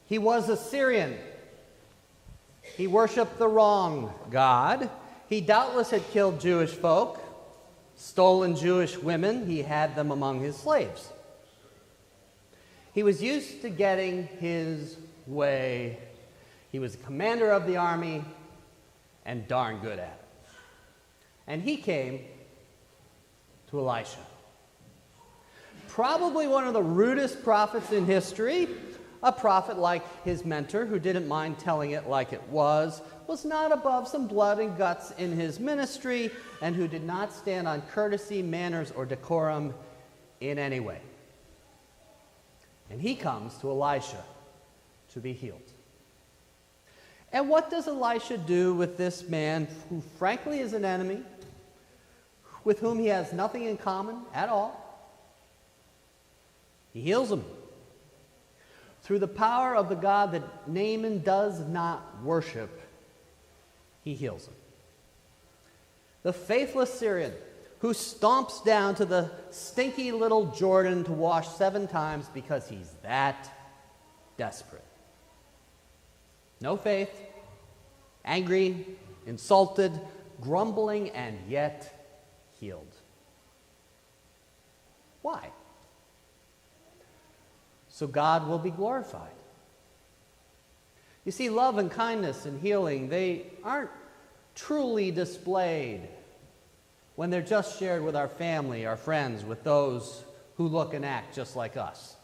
He was a Syrian. He worshiped the wrong God. He doubtless had killed Jewish folk, stolen Jewish women. He had them among his slaves. He was used to getting his way. He was the commander of the army and darn good at it. And he came to Elisha. Probably one of the rudest prophets in history, a prophet like his mentor who didn't mind telling it like it was not above some blood and guts in his ministry, and who did not stand on courtesy, manners, or decorum in any way. And he comes to Elisha to be healed. And what does Elisha do with this man who frankly is an enemy, with whom he has nothing in common at all? He heals him. Through the power of the God that Naaman does not worship, he heals him. The faithless Syrian who stomps down to the stinky little Jordan to wash 7 times because he's that desperate. No faith, angry, insulted, grumbling, and yet healed. Why? So God will be glorified. You see, love and kindness and healing, they aren't truly displayed when they're just shared with our family, our friends, with those who look and act just like us.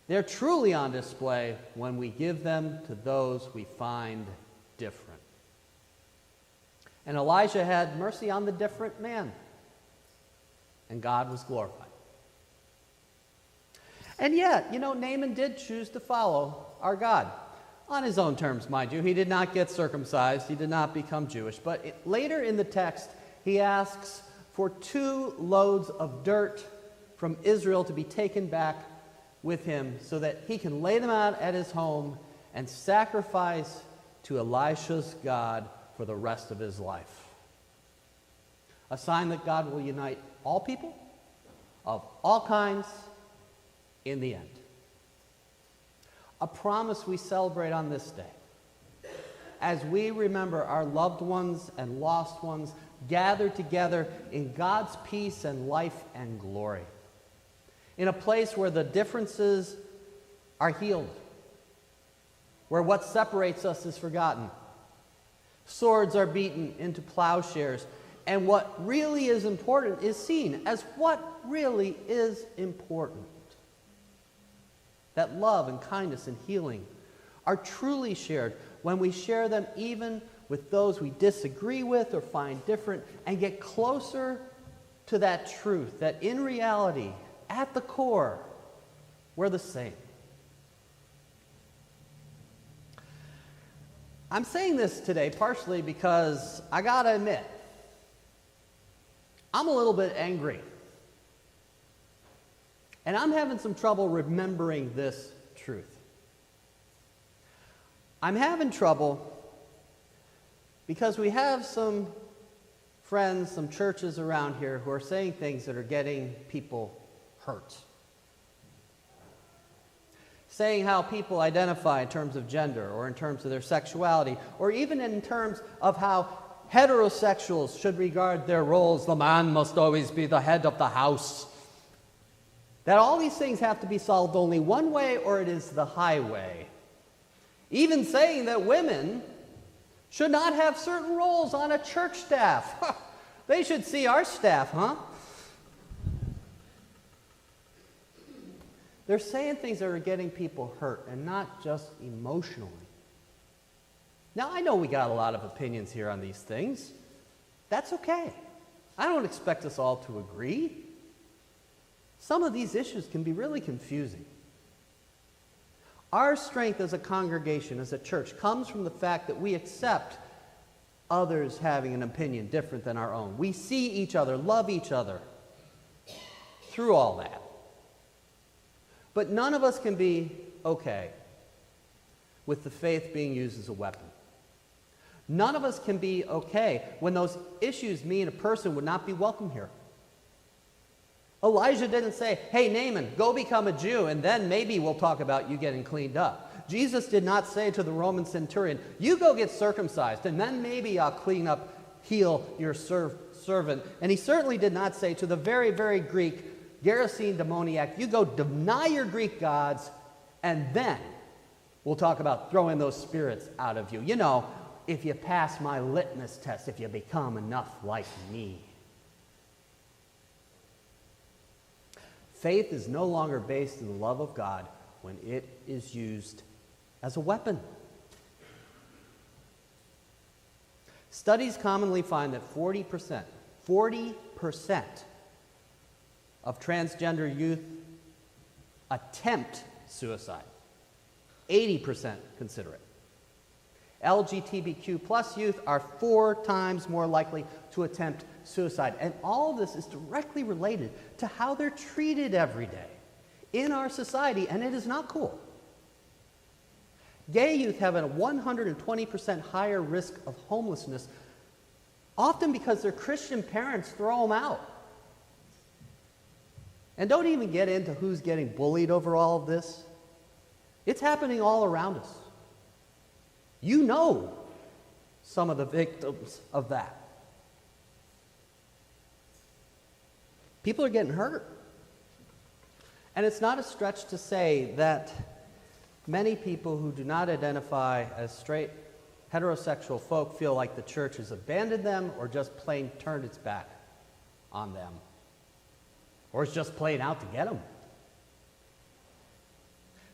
They're truly on display when we give them to those we find different. And Elijah had mercy on the different man, and God was glorified. And yet, Naaman did choose to follow our God. On his own terms, mind you. He did not get circumcised. He did not become Jewish. But later in the text, he asks for 2 loads of dirt from Israel to be taken back with him so that he can lay them out at his home and sacrifice to Elisha's God for the rest of his life. A sign that God will unite all people of all kinds in the end. A promise we celebrate on this day as we remember our loved ones and lost ones gathered together in God's peace and life and glory, in a place where the differences are healed, where what separates us is forgotten, swords are beaten into plowshares, and what really is important is seen as what really is important. That love and kindness and healing are truly shared when we share them even with those we disagree with or find different, and get closer to that truth that in reality, at the core, we're the same. I'm saying this today partially because I gotta admit, I'm a little bit angry. And I'm having some trouble remembering this truth. I'm having trouble because we have some friends, some churches around here who are saying things that are getting people hurt. Saying how people identify in terms of gender or in terms of their sexuality, or even in terms of how heterosexuals should regard their roles. The man must always be the head of the house. That all these things have to be solved only one way, or it is the highway. Even saying that women should not have certain roles on a church staff. They should see our staff, huh? They're saying things that are getting people hurt, and not just emotionally. Now, I know we got a lot of opinions here on these things. That's okay. I don't expect us all to agree. Some of these issues can be really confusing. Our strength as a congregation, as a church, comes from the fact that we accept others having an opinion different than our own. We see each other, love each other through all that. But none of us can be okay with the faith being used as a weapon. None of us can be okay when those issues mean a person would not be welcome here. Elijah didn't say, hey, Naaman, go become a Jew, and then maybe we'll talk about you getting cleaned up. Jesus did not say to the Roman centurion, you go get circumcised, and then maybe I'll heal your servant. And he certainly did not say to the very, very Greek Gerasene demoniac, you go deny your Greek gods, and then we'll talk about throwing those spirits out of you. You know, if you pass my litmus test, if you become enough like me. Faith is no longer based in the love of God when it is used as a weapon. Studies commonly find that 40% of transgender youth attempt suicide. 80% consider it. LGBTQ plus youth are 4 times more likely to attempt suicide. And all of this is directly related to how they're treated every day in our society, and it is not cool. Gay youth have a 120% higher risk of homelessness, often because their Christian parents throw them out. And don't even get into who's getting bullied over all of this. It's happening all around us. You know some of the victims of that. People are getting hurt. And it's not a stretch to say that many people who do not identify as straight, heterosexual folk feel like the church has abandoned them or just plain turned its back on them. Or is just playing out to get them.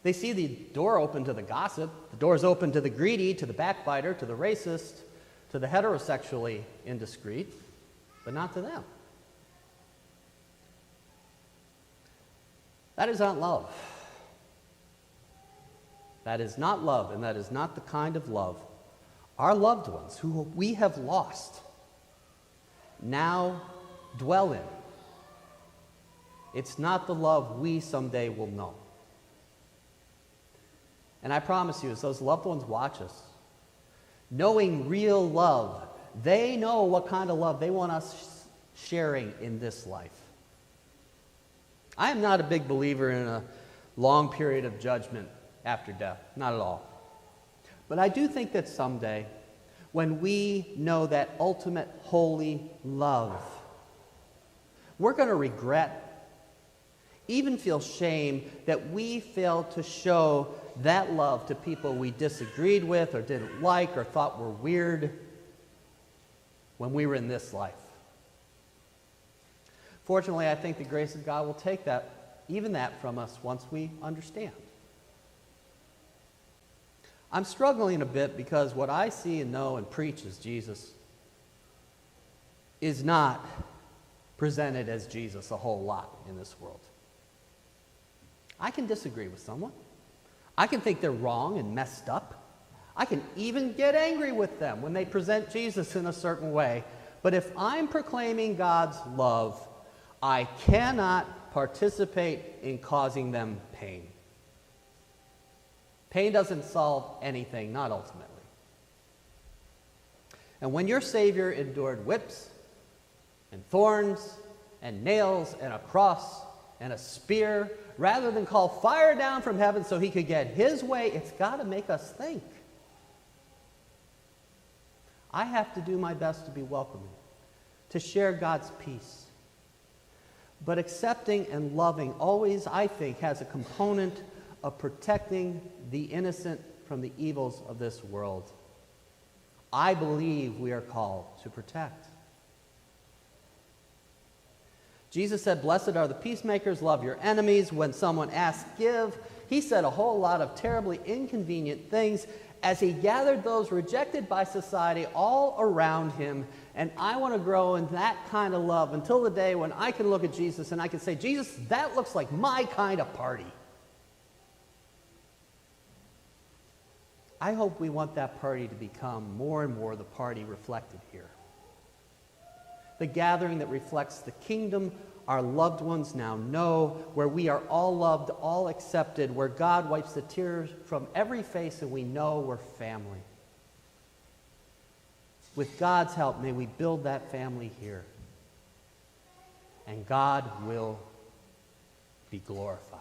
They see the door open to the gossip. The door's open to the greedy, to the backbiter, to the racist, to the heterosexually indiscreet, but not to them. That is not love. That is not love, and that is not the kind of love our loved ones, who we have lost, now dwell in. It's not the love we someday will know. And I promise you, as those loved ones watch us, knowing real love, they know what kind of love they want us sharing in this life. I am not a big believer in a long period of judgment after death, not at all. But I do think that someday, when we know that ultimate holy love, we're going to regret, even feel shame that we failed to show that love to people we disagreed with or didn't like or thought were weird when we were in this life. Fortunately, I think the grace of God will take that, even that from us once we understand. I'm struggling a bit because what I see and know and preach as Jesus is not presented as Jesus a whole lot in this world. I can disagree with someone. I can think they're wrong and messed up. I can even get angry with them when they present Jesus in a certain way. But if I'm proclaiming God's love, I cannot participate in causing them pain. Pain doesn't solve anything, not ultimately. And when your Savior endured whips and thorns and nails and a cross and a spear, rather than call fire down from heaven so he could get his way, it's got to make us think. I have to do my best to be welcoming, to share God's peace. But accepting and loving always, I think, has a component of protecting the innocent from the evils of this world. I believe we are called to protect. Jesus said, "Blessed are the peacemakers, love your enemies." When someone asked, give, he said a whole lot of terribly inconvenient things as he gathered those rejected by society all around him. And I want to grow in that kind of love until the day when I can look at Jesus and I can say, Jesus, that looks like my kind of party. I hope we want that party to become more and more the party reflected here. The gathering that reflects the kingdom our loved ones now know, where we are all loved, all accepted, where God wipes the tears from every face and we know we're family. With God's help, may we build that family here. And God will be glorified.